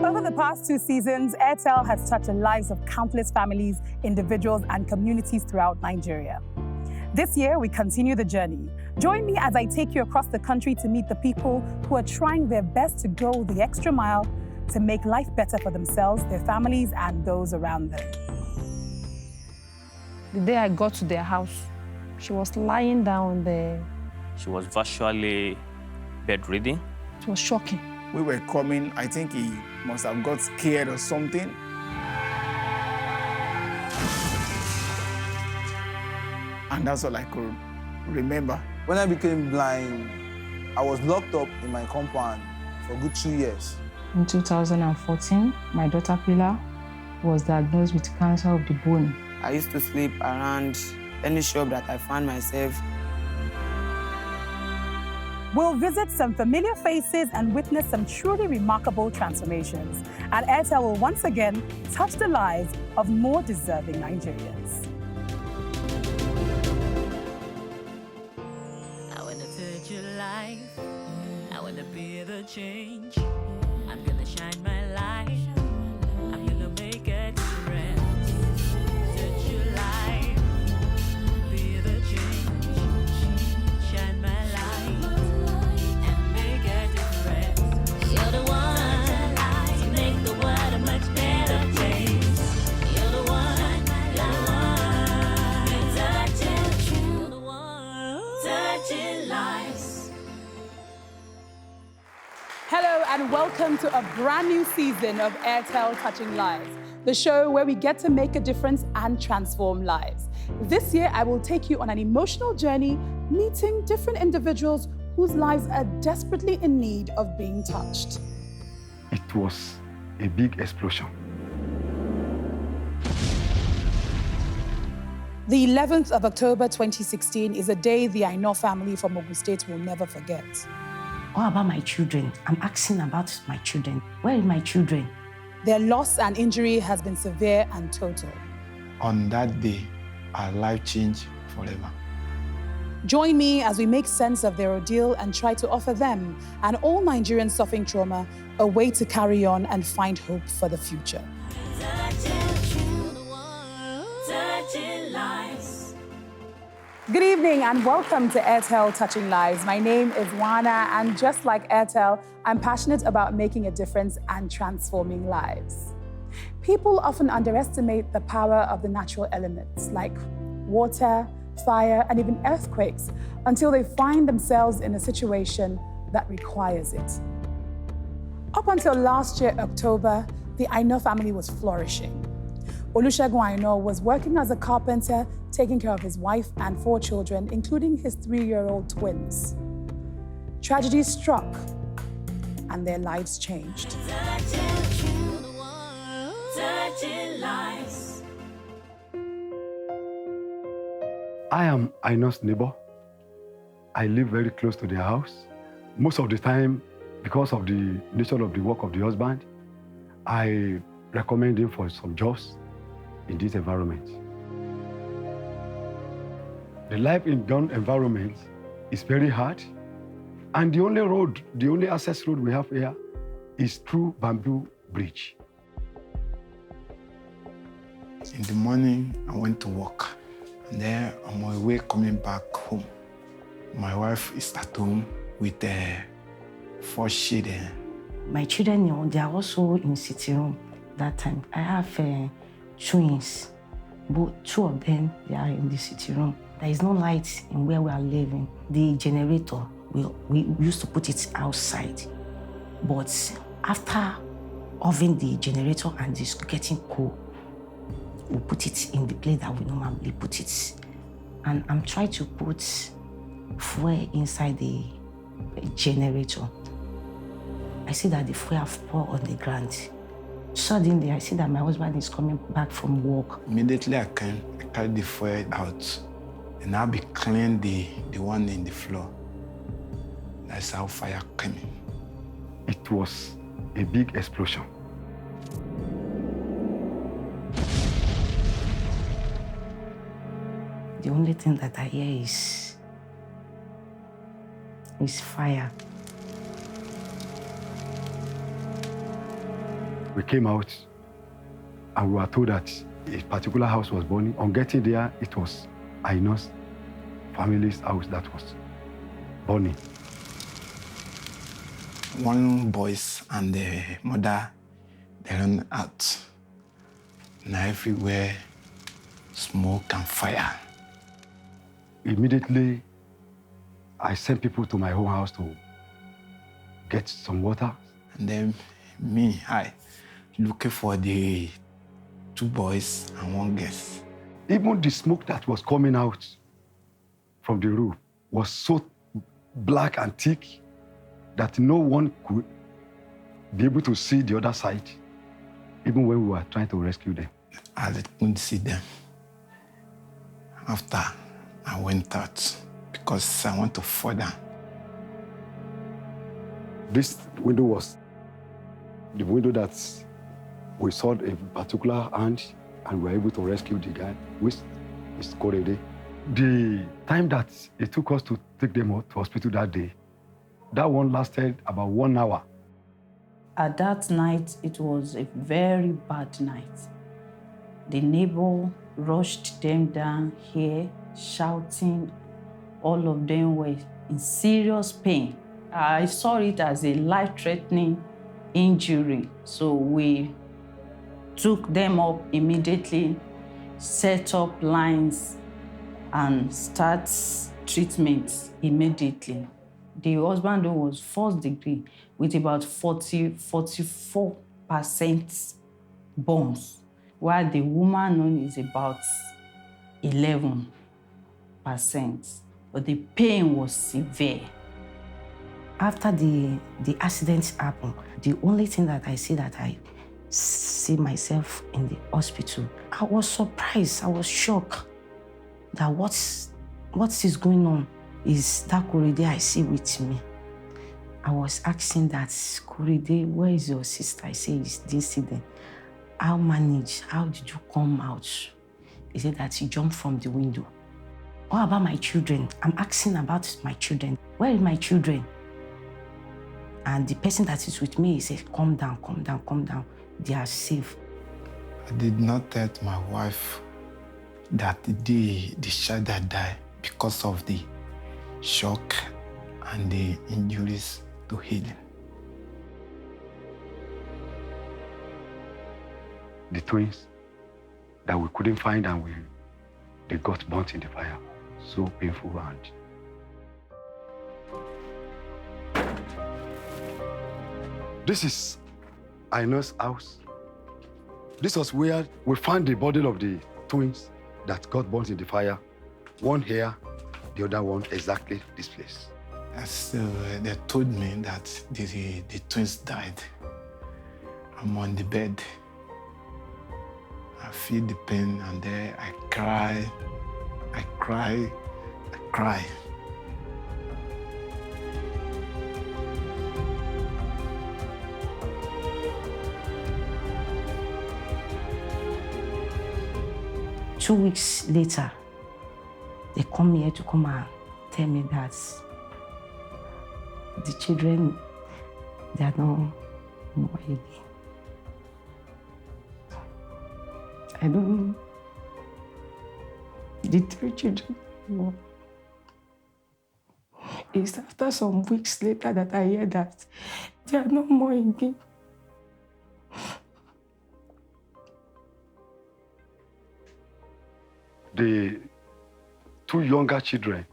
Over the past 2 seasons, Airtel has touched the lives of countless families, individuals, and communities throughout Nigeria. This year, we continue the journey. Join me as I take you across the country to meet the people who are trying their best to go the extra mile to make life better for themselves, their families, and those around them. The day I got to their house, she was lying down there. She was virtually bedridden. It was shocking. We were coming, I think he must have got scared or something. And that's all I could remember. When I became blind, I was locked up in my compound for a good 2 years. In 2014, my daughter Pilar was diagnosed with cancer of the bone. I used to sleep around any shop that I found myself. We'll visit some familiar faces and witness some truly remarkable transformations. And Airtel will once again touch the lives of more deserving Nigerians. I wanna touch your life. I wanna be the change. I'm gonna shine my light. I'm gonna make a difference. Touch your life. Be the change. Shine my light and make a difference. You're the one to make the world a much better place. You're the one, you're the one touching lives. Hello and welcome to a brand new season of Airtel Touching Lives, the show where we get to make a difference and transform lives. This year, I will take you on an emotional journey, meeting different individuals whose lives are desperately in need of being touched. It was a big explosion. The 11th of October 2016 is a day the Aina family from Ogun State will never forget. What about my children? I'm asking about my children. Where are my children? Their loss and injury has been severe and total. On that day, our life changed forever. Join me as we make sense of their ordeal and try to offer them and all Nigerians suffering trauma a way to carry on and find hope for the future. Touching lives. Good evening and welcome to Airtel Touching Lives. My name is Wana, and just like Airtel, I'm passionate about making a difference and transforming lives. People often underestimate the power of the natural elements like water, fire, and even earthquakes until they find themselves in a situation that requires it. Up until last year, October, the Aina family was flourishing. Olusegun Aina was working as a carpenter, taking care of his wife and 4 children, including his 3-year-old twins. Tragedy struck, and their lives changed. Touching lives. I am Aina's neighbor. I live very close to their house. Most of the time, because of the nature of the work of the husband, I recommend him for some jobs in this environment. The life in gun environment is very hard, and the only access road we have here is through bamboo bridge. In the morning, I went to work. And then on my way coming back home, my wife is at home with 4 children. My children, they are also in sitting room that time. I have twins, but 2 of them, they are in the sitting room. There is no light in where we are living. The generator, we used to put it outside. But after oven the generator and it's getting cool, we put it in the place that we normally put it. And I'm trying to put fuel inside the generator. I see that the fuel have poured on the ground. Suddenly, I see that my husband is coming back from work. Immediately, I carried the fuel out, and I'll be cleaning the one in the floor. That's how fire came in. It was a big explosion. The only thing that I hear is fire. We came out and we were told that a particular house was burning. On getting there, it was Aina family's house that was burning. One boys and the mother, they ran out. Now everywhere, smoke and fire. Immediately, I sent people to my own house to get some water. And then me, I looking for the 2 boys and 1 girl. Even the smoke that was coming out from the roof was so black and thick that no one could be able to see the other side, even when we were trying to rescue them. I couldn't see them. After, I went out because I want to fall down. This window was the window that we saw a particular hand and we were able to rescue the guy, which is Korede. The time that it took us to take them to hospital that day, that one lasted about 1 hour. At that night, it was a very bad night. The neighbor rushed them down here, shouting. All of them were in serious pain. I saw it as a life-threatening injury, so we took them up immediately, set up lines, and start treatment immediately. The husband was 1st degree with about 44% burns, while the woman is about 11%. But the pain was severe. After the accident happened, the only thing that I see myself in the hospital, I was surprised, I was shocked that what is going on is that Korede I see with me. I was asking that, Korede, where is your sister? I say, it's this incident. How did you come out? He said that he jumped from the window. What about my children? I'm asking about my children. Where are my children? And the person that is with me, he said, calm down, calm down, calm down. They are safe. I did not tell my wife that the child had died because of the shock and the injuries to healing. The twins that we couldn't find and they got burnt in the fire. So painful. And this is Aina's house. This was where we found the body of the twins that got burnt in the fire. One here, the other one exactly this place. So they told me that the twins died. I'm on the bed. I feel the pain and then I cry. 2 weeks later, they come here to come and tell me that the children, they are no more again. I don't know. The 3 children, no. It's after some weeks later that I hear that they are no more again. The 2 younger children,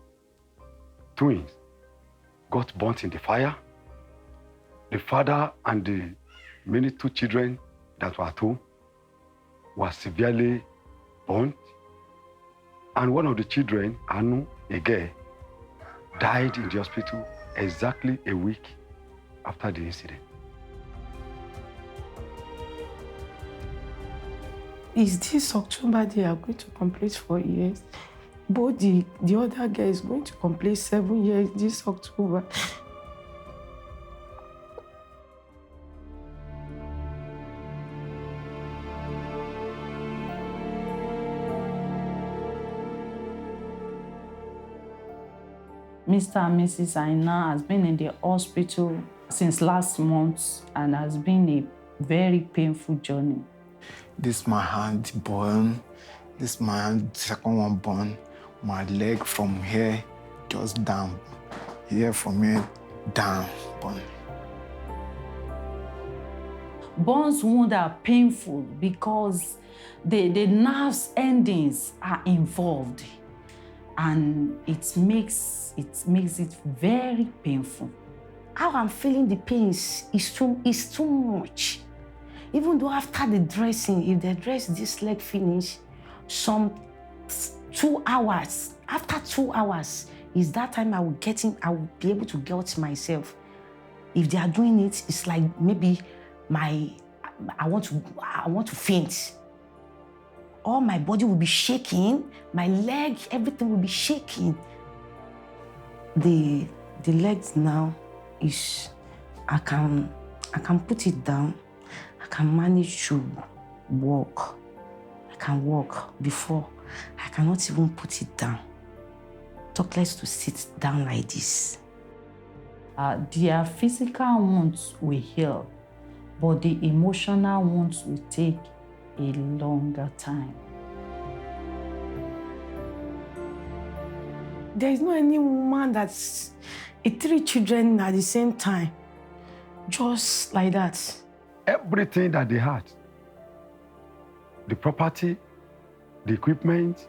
twins, got burnt in the fire. The father and the many 2 children that were at home were severely burnt. And one of the children, Anu, a girl, died in the hospital exactly a week after the incident. Is this October they are going to complete 4 years? But the other guy is going to complete 7 years this October. Mr. and Mrs. Aina has been in the hospital since last month and has been a very painful journey. This my hand burn. This my hand, second one burn. My leg from here just down. Here from here down burn. Burns wounds are painful because the nerves endings are involved, and it makes it very painful. How I'm feeling the pains is too much. Even though after the dressing, if they dress this leg finish, some 2 hours, after 2 hours, is that time I will be able to get myself. If they are doing it, it's like maybe I want to faint. All my body will be shaking, my leg, everything will be shaking. The legs now is, I can put it down. I can manage to walk. I can walk. Before, I cannot even put it down. Talk less to sit down like this. Their physical wounds will heal, but the emotional wounds will take a longer time. There is not any woman that's 3 children at the same time, just like that. Everything that they had, the property, the equipment,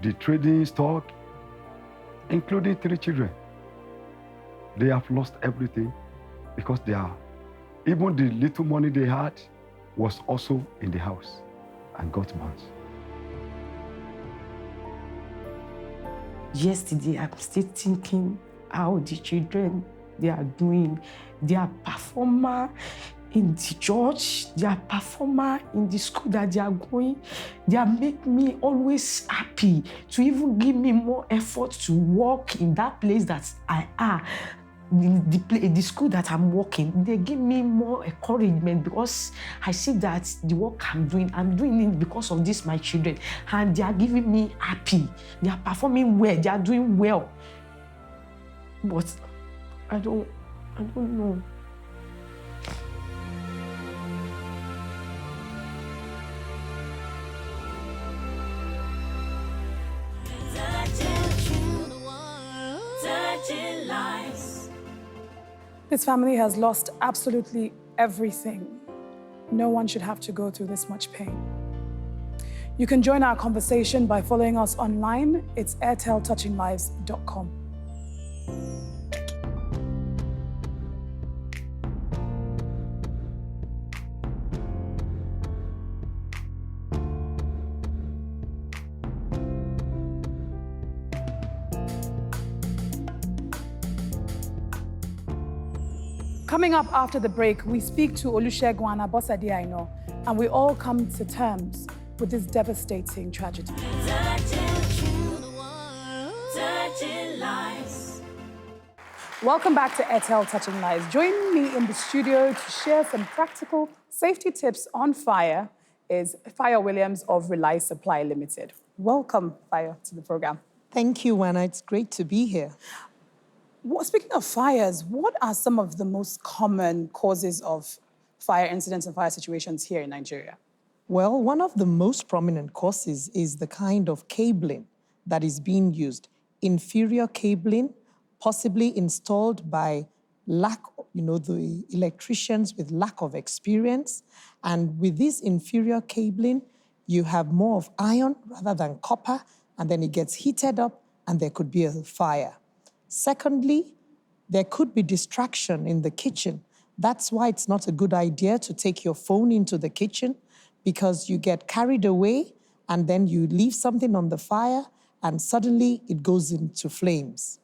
the trading stock, including 3 children, they have lost everything because even the little money they had was also in the house and got burnt. Yesterday, I'm still thinking how the children, they are doing. They are performer in the church, they are performer in the school that they are going. They are make me always happy to even give me more effort to work in that place that I am. The school that I'm working, they give me more encouragement because I see that the work I'm doing it because of this, my children. And they are giving me happy. They are performing well, they are doing well. But I don't know. This family has lost absolutely everything. No one should have to go through this much pain. You can join our conversation by following us online. It's airteltouchinglives.com. Coming up after the break, we speak to Olusegun Abosade Aina, and we all come to terms with this devastating tragedy. Welcome back to Airtel Touching Lives. Joining me in the studio to share some practical safety tips on fire is Fire Williams of Rely Supply Limited. Welcome, Fire, to the program. Thank you, Wana. It's great to be here. Well, speaking of fires, what are some of the most common causes of fire incidents and fire situations here in Nigeria? Well, one of the most prominent causes is the kind of cabling that is being used. Inferior cabling, possibly installed by the electricians with lack of experience. And with this inferior cabling, you have more of iron rather than copper, and then it gets heated up and there could be a fire. Secondly, there could be distraction in the kitchen. That's why it's not a good idea to take your phone into the kitchen, because you get carried away and then you leave something on the fire and suddenly it goes into flames.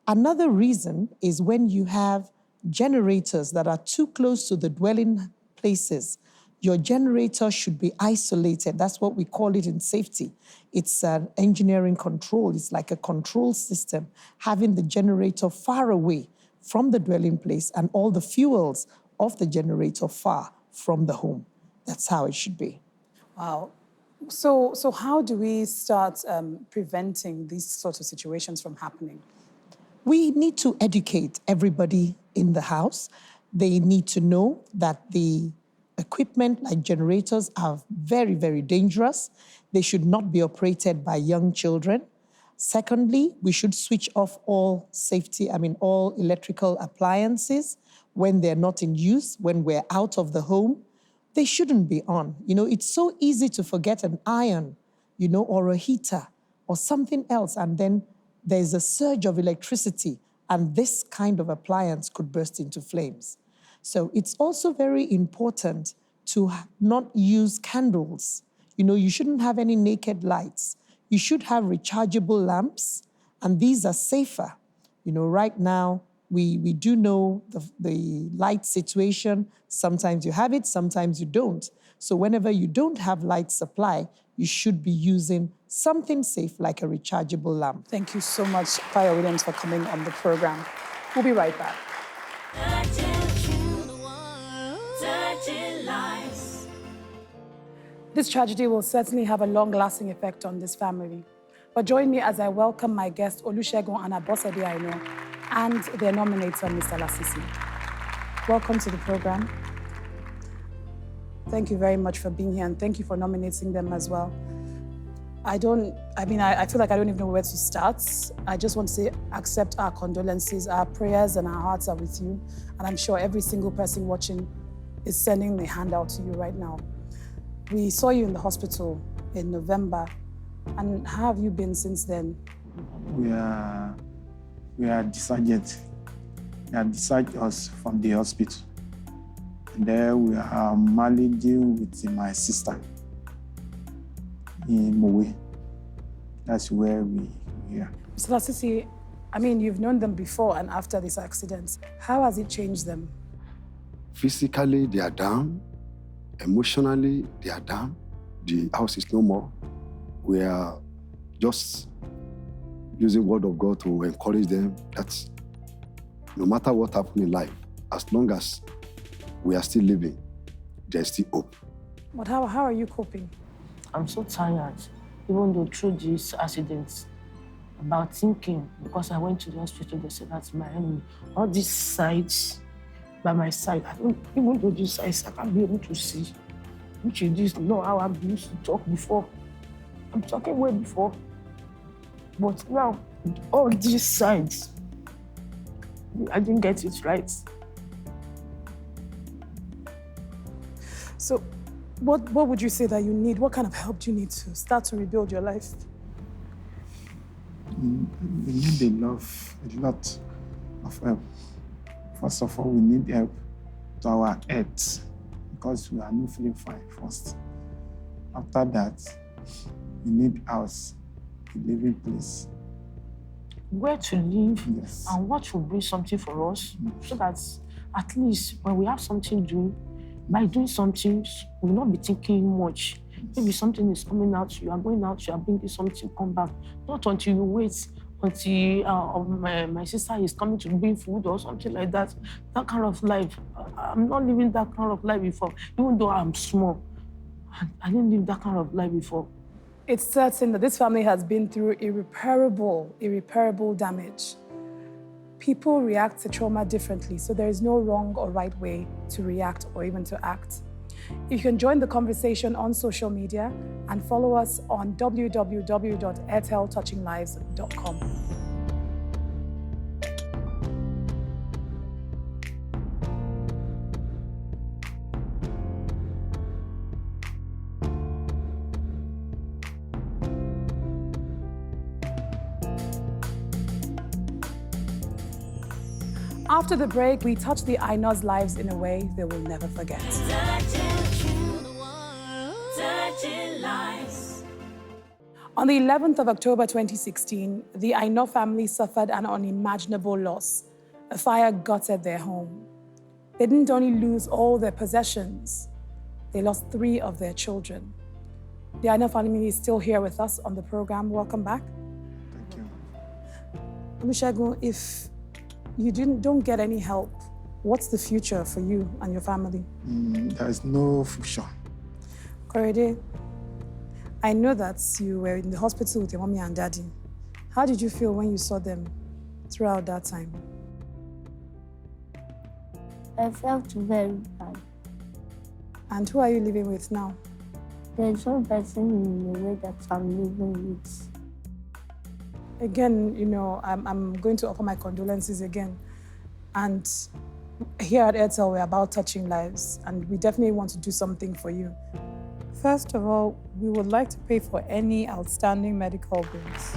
Another reason is when you have generators that are too close to the dwelling places. Your generator should be isolated. That's what we call it in safety. It's an engineering control. It's like a control system, having the generator far away from the dwelling place and all the fuels of the generator far from the home. That's how it should be. Wow. So how do we start preventing these sorts of situations from happening? We need to educate everybody in the house. They need to know that the equipment like generators are very, very dangerous. They should not be operated by young children. Secondly, we should switch off all all electrical appliances when they're not in use, when we're out of the home. They shouldn't be on. It's so easy to forget an iron, or a heater or something else, and then there's a surge of electricity, and this kind of appliance could burst into flames. So it's also very important to not use candles. You shouldn't have any naked lights. You should have rechargeable lamps, and these are safer. Right now, we do know the light situation. Sometimes you have it, sometimes you don't. So whenever you don't have light supply, you should be using something safe like a rechargeable lamp. Thank you so much, Fire Williams, for coming on the program. We'll be right back. This tragedy will certainly have a long-lasting effect on this family. But join me as I welcome my guest, Olusegun and Abosede Aina, and their nominator, Mr. Lasisi. Welcome to the program. Thank you very much for being here, and thank you for nominating them as well. I feel like I don't even know where to start. I just want to say, accept our condolences, our prayers and our hearts are with you. And I'm sure every single person watching is sending a hand out to you right now. We saw you in the hospital in November. And how have you been since then? We are discharged. They have discharged us from the hospital. And there we are managing with my sister in Mowe. That's where we are. Mr. Lasisi, you've known them before and after this accident. How has it changed them? Physically, they are down. Emotionally, they are down. The house is no more. We are just using word of God to encourage them that no matter what happens in life, as long as we are still living, there's still hope. But how are you coping? I'm so tired, even though through these accidents, about thinking, because I went to the hospital, they said that's my enemy. All these sides by my side, even though these sides, I can't be able to see, which is just not how I used to talk before. I'm talking way before. But now, all these sides, I didn't get it right. So, what would you say that you need? What kind of help do you need to start to rebuild your life? We need a lot of help. First of all, we need help to our health because we are not feeling fine first. After that, we need house, a living place. Where to live, yes. And what will bring something for us, so that at least when we have something to do, by doing something, we will not be thinking much. Maybe something is coming out, you are going out, you are bringing something, come back. Not until you wait until my sister is coming to bring food or something like that. That kind of life, I'm not living that kind of life before. Even though I'm small, I didn't live that kind of life before. It's certain that this family has been through irreparable damage. People react to trauma differently, so there is no wrong or right way to react or even to act. You can join the conversation on social media and follow us on www.airteltouchinglives.com. After the break, we touch the Aina's lives in a way they will never forget. On the 11th of October 2016, the Aina family suffered an unimaginable loss. A fire gutted their home. They didn't only lose all their possessions, they lost 3 of their children. The Aina family is still here with us on the program. Welcome back. Thank you. Olusegun, if you don't get any help, what's the future for you and your family? There is no future. Korede, I know that you were in the hospital with your mommy and daddy. How did you feel when you saw them throughout that time? I felt very bad. And who are you living with now? There's no person in the way that I'm living with. Again, I'm going to offer my condolences again. And here at Airtel, we're about touching lives, and we definitely want to do something for you. First of all, we would like to pay for any outstanding medical bills.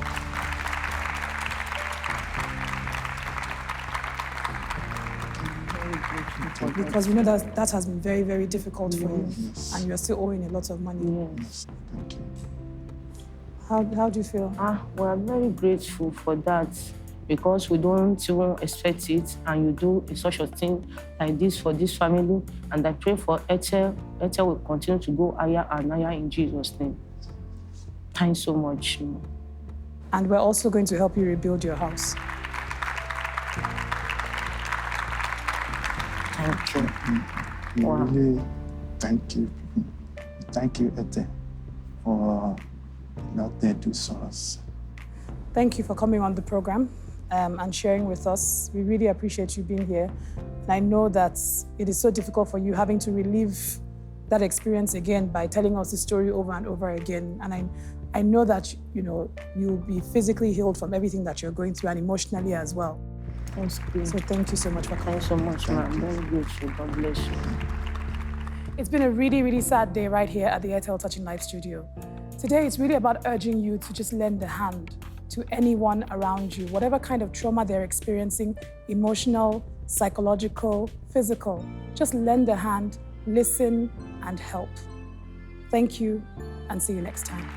Because we know that has been very, very difficult for you, and you're still owing a lot of money. Yes. Thank you. How do you feel? We're very grateful for that because we don't even expect it, and you do such a thing like this for this family. And I pray for Airtel. Airtel will continue to go higher and higher in Jesus' name. Thanks so much. And we're also going to help you rebuild your house. Thank you. We really thank you. Thank you, Ete, for not there to us. Thank you for coming on the program and sharing with us. We really appreciate you being here. And I know that it is so difficult for you having to relive that experience again by telling us the story over and over again. And I know that you'll be physically healed from everything that you're going through and emotionally as well. Thanks, Queen. So thank you so much for coming. Thanks so much, man. I'm very grateful. God bless you. It's been a really, really sad day right here at the Airtel Touching Life studio. Today, it's really about urging you to just lend a hand to anyone around you, whatever kind of trauma they're experiencing, emotional, psychological, physical. Just lend a hand, listen, and help. Thank you, and see you next time.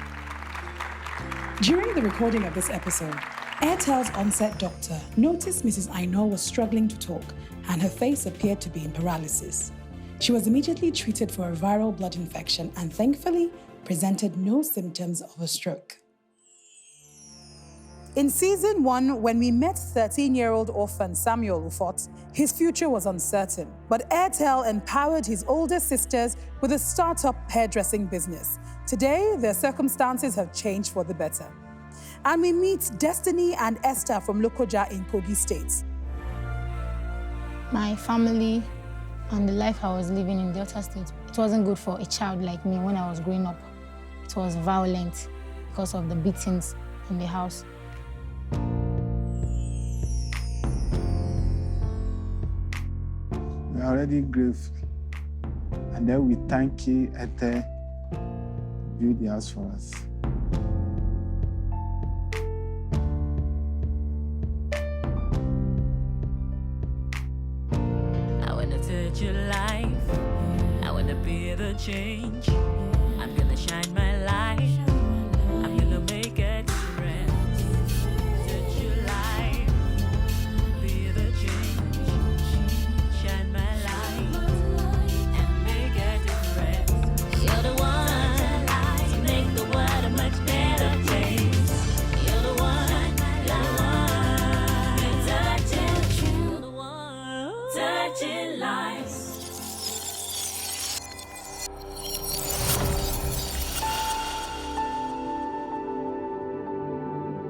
During the recording of this episode, Airtel's on-set doctor noticed Mrs. Aina was struggling to talk, and her face appeared to be in paralysis. She was immediately treated for a viral blood infection and thankfully presented no symptoms of a stroke. In season 1, when we met 13-year-old orphan Samuel Ufot, his future was uncertain. But Airtel empowered his older sisters with a startup hairdressing business. Today, their circumstances have changed for the better. And we meet Destiny and Esther from Lokoja in Kogi State. My family and the life I was living in Delta State, it wasn't good for a child like me when I was growing up. It was violent because of the beatings in the house. We are already grateful. And then we thank you, Ete, build the house for us. I wanna touch your life. I wanna be the change. I'm gonna shine my light.